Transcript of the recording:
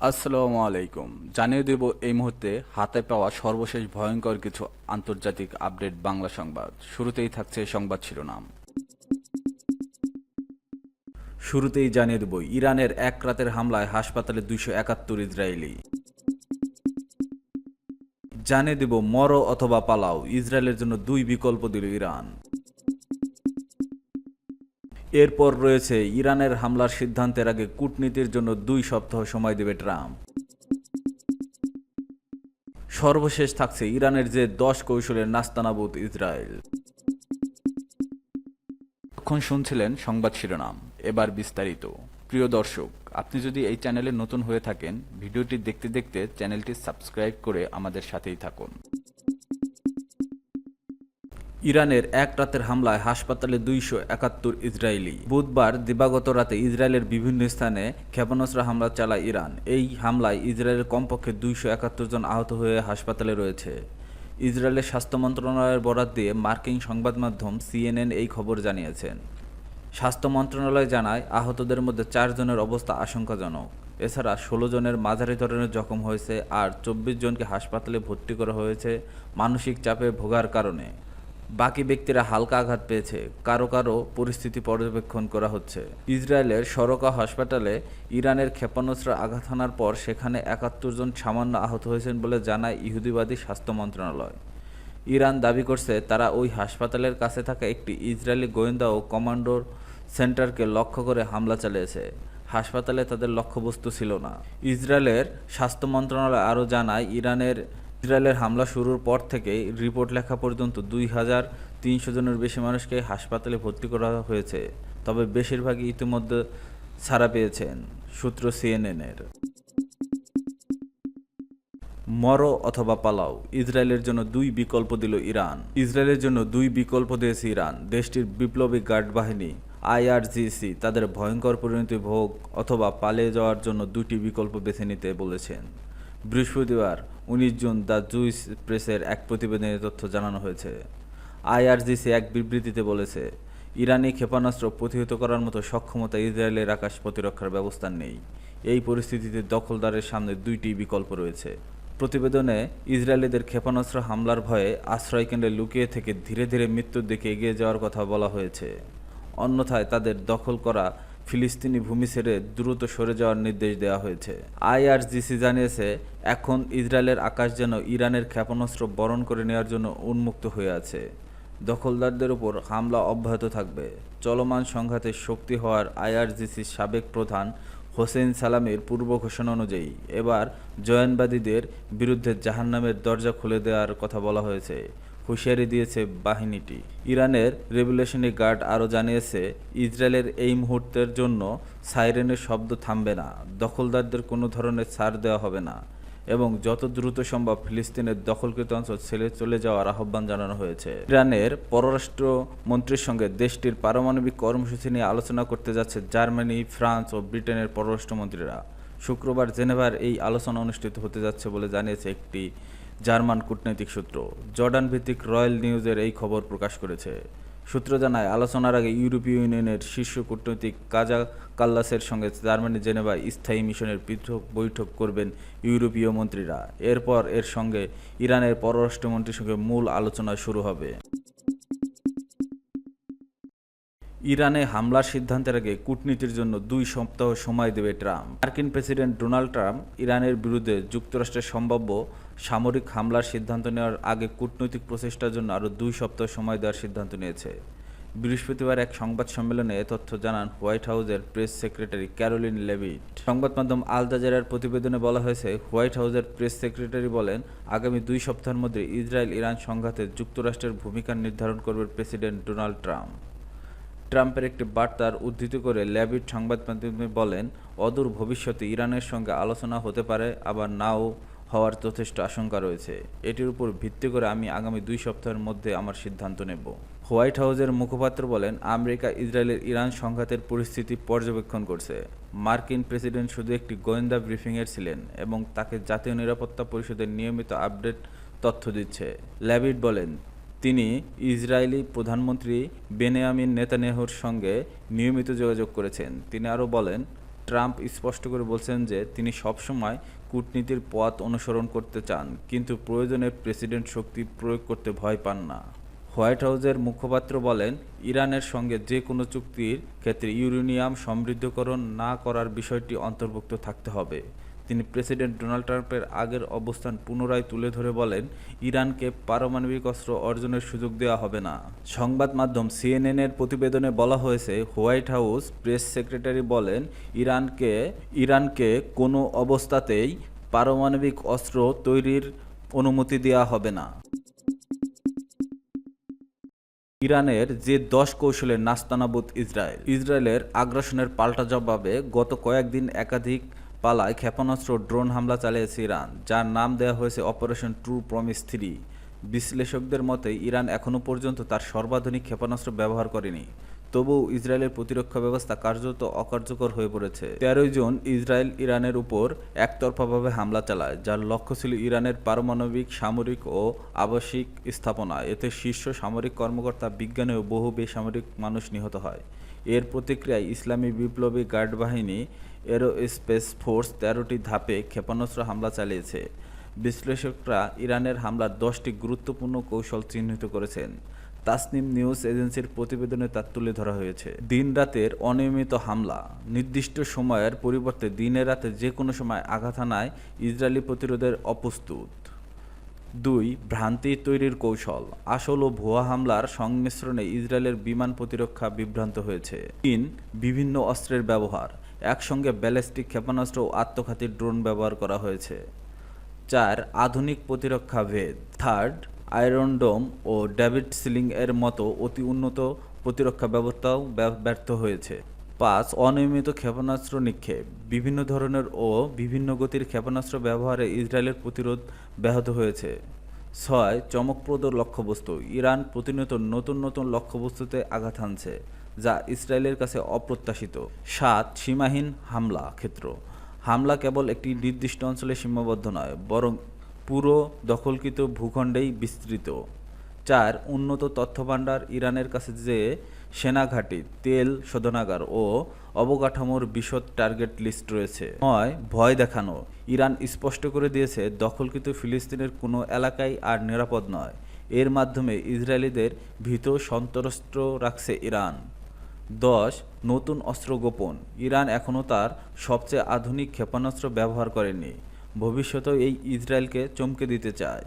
আসসালামু আলাইকুম। জানিয়ে দেব এই মুহূর্তে হাতে পাওয়া সর্বশেষ ভয়ঙ্কর কিছু আন্তর্জাতিক আপডেট বাংলা সংবাদ। শুরুতেই থাকছে সংবাদ শিরোনাম। শুরুতেই জানিয়ে দেব ইরানের এক রাতের হামলায় হাসপাতালে 271 ইসরায়েলি। জানিয়ে দেব মরো অথবা পালাও, ইসরায়েলের জন্য দুই বিকল্প দিল ইরান। এরপর রয়েছে ইরানের হামলার সিদ্ধান্তের আগে কূটনীতির জন্য 2 সপ্তাহ সময় দেবে ট্রাম্প। সর্বশেষ থাকছে ইরানের যে 10 কৌশলের নাস্তানাবুদ ইসরায়েল। এখন শুনছিলেন সংবাদ শিরোনাম, এবার বিস্তারিত। প্রিয় দর্শক, আপনি যদি এই চ্যানেলে নতুন হয়ে থাকেন, ভিডিওটি দেখতে দেখতে চ্যানেলটি সাবস্ক্রাইব করে আমাদের সাথেই থাকুন। ইরানের এক রাতের হামলায় হাসপাতালে 271 ইসরায়েলি। বুধবার দিবাগত রাতে ইসরায়েলের বিভিন্ন স্থানে ক্ষেপণাস্ত্র হামলা চালায় ইরান। এই হামলায় ইসরায়েলের কমপক্ষে 271 জন আহত হয়ে হাসপাতালে রয়েছে। ইসরায়েলের স্বাস্থ্য মন্ত্রণালয়ের বরাত দিয়ে মার্কিন সংবাদ মাধ্যম CNN এই খবর জানিয়েছেন। স্বাস্থ্য মন্ত্রণালয় জানায়, আহতদের মধ্যে 4 জনের অবস্থা আশঙ্কাজনক। এছাড়া 16 জনের মাঝারি ধরনের জখম হয়েছে আর 24 জনকে হাসপাতালে ভর্তি করা হয়েছে মানসিক চাপে ভোগার কারণে। বাকি ব্যক্তিরা হালকা আঘাত পেয়েছে, কারো কারো পরিস্থিতি পর্যবেক্ষণ করা হচ্ছে। ইসরায়েলের সরকা হাসপাতালে ইরানের ক্ষেপণাস্ত্র আঘাত হানার পর সেখানে 71 জন সামান্য আহত হয়েছেন বলে জানায় ইহুদিবাদী স্বাস্থ্য মন্ত্রণালয়। ইরান দাবি করছে তারা ওই হাসপাতালের কাছে থাকা একটি ইসরায়েলি গোয়েন্দা ও কমান্ডোর সেন্টারকে লক্ষ্য করে হামলা চালিয়েছে। হাসপাতালে তাদের লক্ষ্যবস্তু ছিল না। ইসরায়েলের স্বাস্থ্য মন্ত্রণালয় আরও জানায়, ইসরায়েলের হামলা শুরুর পর থেকেই রিপোর্ট লেখা পর্যন্ত 2300 জনের বেশি মানুষকে হাসপাতালে ভর্তি করা হয়েছে, তবে বেশিরভাগই ইতিমধ্যে ছাড়া পেয়েছেন। সূত্র CNN-এর। মরো অথবা পালাও, ইসরায়েলের জন্য 2 বিকল্প দিল ইরান। ইসরায়েলের জন্য 2 বিকল্প দিয়েছে ইরান। দেশটির বিপ্লবী গার্ড বাহিনী IRGC তাদের ভয়ঙ্কর পরিণতি ভোগ অথবা পালিয়ে যাওয়ার জন্য 2টি বিকল্প বেছে নিতে বলেছেন। বৃহস্পতিবার 19 জুন দ্য জুইস প্রেসের এক প্রতিবেদনে তথ্য জানানো হয়েছে। IRGC এক বিবৃতিতে বলেছে, ইরানি ক্ষেপণাস্ত্র প্রতিহত করার মতো সক্ষমতা ইসরায়েলের আকাশ প্রতিরক্ষার ব্যবস্থা নেই। এই পরিস্থিতিতে দখলদারের সামনে 2টি বিকল্প রয়েছে। প্রতিবেদনে ইসরায়েলিদের ক্ষেপণাস্ত্র হামলার ভয়ে আশ্রয়কেন্দ্রে লুকিয়ে থেকে ধীরে ধীরে মৃত্যুর দিকে এগিয়ে যাওয়ার কথা বলা হয়েছে। অন্যথায় তাদের দখল করা ফিলিস্তিনি ভূমি ছেড়ে দ্রুত সরে যাওয়ার নির্দেশ দেওয়া হয়েছে। IRGC জানিয়েছে, এখন ইসরায়েলের আকাশ যেন ইরানের ক্ষেপণাস্ত্র বরণ করে নেওয়ার জন্য উন্মুক্ত হয়ে আছে। দখলদারদের উপর হামলা অব্যাহত থাকবে। চলমান সংঘাতে শক্তি হওয়ার IRGCর সাবেক প্রধান হোসেইন সালামির পূর্ব ঘোষণা অনুযায়ী এবার জয়ানবাদীদের বিরুদ্ধে জাহান্নামের দরজা খুলে দেওয়ার কথা বলা হয়েছে, হুঁশিয়ারি দিয়েছে বাহিনীটি। ইরানের রেভলিউশনারি গার্ড আরও জানিয়েছে, ইসরায়েলের এই মুহূর্তের জন্য সাইরেনের শব্দ থামবে না, দখলদারদের কোনো ধরনের ছাড় দেওয়া হবে না এবং যত দ্রুত সম্ভব ফিলিস্তিনের দখলকৃত অঞ্চল ছেড়ে চলে যাওয়ার আহ্বান জানানো হয়েছে। ইরানের পররাষ্ট্র মন্ত্রীর সঙ্গে দেশটির পারমাণবিক কর্মসূচি নিয়ে আলোচনা করতে যাচ্ছে জার্মানি, ফ্রান্স ও ব্রিটেনের পররাষ্ট্রমন্ত্রীরা। শুক্রবার জেনেভার এই আলোচনা অনুষ্ঠিত হতে যাচ্ছে বলে জানিয়েছে একটি জার্মান কূটনৈতিক সূত্র। জর্ডান ভিত্তিক রয়্যাল নিউজের এই খবর প্রকাশ করেছে। সূত্র জানায়, আলোচনার আগে ইউরোপীয় ইউনিয়নের শীর্ষ কূটনৈতিক কাজা কাল্লাসের সঙ্গে জার্মানি জেনেভায় স্থায়ী মিশনের পৃথক বৈঠক করবেন ইউরোপীয় মন্ত্রীরা। এরপর এর সঙ্গে ইরানের পররাষ্ট্রমন্ত্রীর সঙ্গে মূল আলোচনা শুরু হবে। ইরানে হামলার সিদ্ধান্তের আগে কূটনীতির জন্য 2 সপ্তাহ সময় দেবে ট্রাম্প। মার্কিন প্রেসিডেন্ট ডোনাল্ড ট্রাম্প ইরানের বিরুদ্ধে যুক্তরাষ্ট্রের সম্ভাব্য সামরিক হামলার সিদ্ধান্ত নেওয়ার আগে কূটনৈতিক প্রচেষ্টার জন্য আরও 2 সপ্তাহ সময় দেওয়ার সিদ্ধান্ত নিয়েছে। বৃহস্পতিবার এক সংবাদ সম্মেলনে এ তথ্য জানান হোয়াইট হাউসের প্রেস সেক্রেটারি ক্যারোলিন লেভিট। সংবাদ মাধ্যম আল জাজিরার প্রতিবেদনে বলা হয়েছে, হোয়াইট হাউসের প্রেস সেক্রেটারি বলেন, আগামী 2 সপ্তাহের মধ্যে ইসরায়েল ইরান সংঘাতে যুক্তরাষ্ট্রের ভূমিকা নির্ধারণ করবে প্রেসিডেন্ট ডোনাল্ড ট্রাম্প। ট্রাম্পের একটি বার্তার উদ্ধৃতি করে ল্যাভিট সংবাদ মাধ্যমে বলেন, অদূর ভবিষ্যতে ইরানের সঙ্গে আলোচনা হতে পারে, আবার নাও হওয়ার যথেষ্ট আশঙ্কা রয়েছে। এটির উপর ভিত্তি করে আমি আগামী 2 সপ্তাহের মধ্যে আমার সিদ্ধান্ত নেব। হোয়াইট হাউসের মুখপাত্র বলেন, আমেরিকা ইসরায়েলের ইরান সংঘাতের পরিস্থিতি পর্যবেক্ষণ করছে। মার্কিন প্রেসিডেন্ট শুধু একটি গোয়েন্দা ব্রিফিংয়ে ছিলেন এবং তাকে জাতীয় নিরাপত্তা পরিষদের নিয়মিত আপডেট তথ্য দিচ্ছে। ল্যাভিট বলেন, তিনি ইসরায়েলি প্রধানমন্ত্রী বেনিয়ামিন নেতানিয়াহুর সঙ্গে নিয়মিত যোগাযোগ করেছেন। তিনি আরও বলেন, ট্রাম্প স্পষ্ট করে বলছেন যে তিনি সবসময় কূটনীতির পথ অনুসরণ করতে চান, কিন্তু প্রয়োজনে প্রেসিডেন্ট শক্তি প্রয়োগ করতে ভয় পান না। হোয়াইট হাউসের মুখপাত্র বলেন, ইরানের সঙ্গে যে কোনো চুক্তির ক্ষেত্রে ইউরেনিয়াম সমৃদ্ধকরণ না করার বিষয়টি অন্তর্ভুক্ত থাকতে হবে। তিনি প্রেসিডেন্ট ডোনাল্ড ট্রাম্পের আগের অবস্থান পুনরায় তুলে ধরে বলেন, ইরানকে পারমাণবিক অস্ত্র অর্জনের সুযোগ দেওয়া হবে না। সংবাদ মাধ্যম সিএনএনের প্রতিবেদনে বলা হয়েছে, হোয়াইট হাউস প্রেস সেক্রেটারি বলেন, ইরানকে কোনো অবস্থাতেই পারমাণবিক অস্ত্র তৈরির অনুমতি দেওয়া হবে না। ইরানের যে 10 কৌশলের নাস্তানাবুদ ইসরায়েলের আগ্রাসনের পাল্টা জবাবে গত কয়েকদিন একাধিক পালায় ক্ষেপণাস্ত্র ড্রোন হামলা চালিয়েছে ইরান, যার নাম দেওয়া হয়েছে অপারেশন ট্রু প্রমিস 3। বিশ্লেষকদের মতে ইরান এখনও পর্যন্ত তার সর্বাধুনিক ক্ষেপণাস্ত্র ব্যবহার করেনি, তবুও ইসরায়েলের প্রতিরক্ষা ব্যবস্থা কার্যত অকার্যকর হয়ে পড়েছে। 13 জুন ইসরায়েল ইরানের উপর একতরফাভাবে হামলা চালায়, যার লক্ষ্য ছিল ইরানের পারমাণবিক, সামরিক ও আবাসিক স্থাপনা। এতে শীর্ষ সামরিক কর্মকর্তা, বিজ্ঞানী ও বহু বেসামরিক মানুষ নিহত হয়। এর প্রতিক্রিয়ায় ইসলামী বিপ্লবী গার্ড বাহিনী এরোস্পেস ফোর্স 13টি ধাপে ক্ষেপণাস্ত্র হামলা চালিয়েছে। বিশ্লেষকরা ইরানের হামলার 10টি গুরুত্বপূর্ণ কৌশল চিহ্নিত করেছেন। তাসনিম নিউজ এজেন্সির প্রতিবেদনে তা তুলে ধরা হয়েছে। দিন রাতের অনিয়মিত হামলা, নির্দিষ্ট সময়ের পরিবর্তে দিনে রাতে যে কোনো সময় আঘাত হানায় ইসরায়েলি প্রতিরোধের অপ্রস্তুত। 2. ভ্রান্তি তৈরির কৌশল, আসল ও ভুয়া হামলার সংমিশ্রণে ইসরায়েলের বিমান প্রতিরক্ষা বিভ্রান্ত হয়েছে। 3. বিভিন্ন অস্ত্রের ব্যবহার, একসঙ্গে ব্যালিস্টিক ক্ষেপণাস্ত্র ও আত্মঘাতী ড্রোন ব্যবহার করা হয়েছে। 4. আধুনিক প্রতিরক্ষা ভেদ। 3. আয়রন ডোম ও ডেভিড সিলিং এর মতো অতি উন্নত প্রতিরক্ষা ব্যবস্থাও ব্যর্থ হয়েছে। 5. অনিয়মিত ক্ষেপণাস্ত্র নিক্ষেপ, বিভিন্ন ধরনের ও বিভিন্ন গতির ক্ষেপণাস্ত্র ব্যবহারে ইসরায়েলের প্রতিরোধ ব্যাহত হয়েছে। 6. চমকপ্রদ লক্ষ্যবস্তু, ইরান প্রতিনিয়ত নতুন নতুন লক্ষ্যবস্তুতে আঘাত হানছে, যা ইসরায়েলের কাছে অপ্রত্যাশিত। 7. সীমাহীন হামলা ক্ষেত্র, হামলা কেবল একটি নির্দিষ্ট অঞ্চলে সীমাবদ্ধ নয়, বরং পুরো দখলকৃত ভূখণ্ডেই বিস্তৃত। 4. উন্নত তথ্যভাণ্ডার, ইরানের কাছে যে সেনাঘাঁটি, তেল শোধনাগার ও অবকাঠামোর বিশদ টার্গেট লিস্ট রয়েছে। 9. ভয় দেখানো, ইরান স্পষ্ট করে দিয়েছে দখলকৃত ফিলিস্তিনের কোনো এলাকাই আর নিরাপদ নয়। এর মাধ্যমে ইসরায়েলিদের ভীত সন্ত্রস্ত রাখছে ইরান। 10. নতুন অস্ত্র গোপন, ইরান এখনও তার সবচেয়ে আধুনিক ক্ষেপণাস্ত্র ব্যবহার করেনি, ভবিষ্যতেও এই ইসরায়েলকে চমকে দিতে চায়।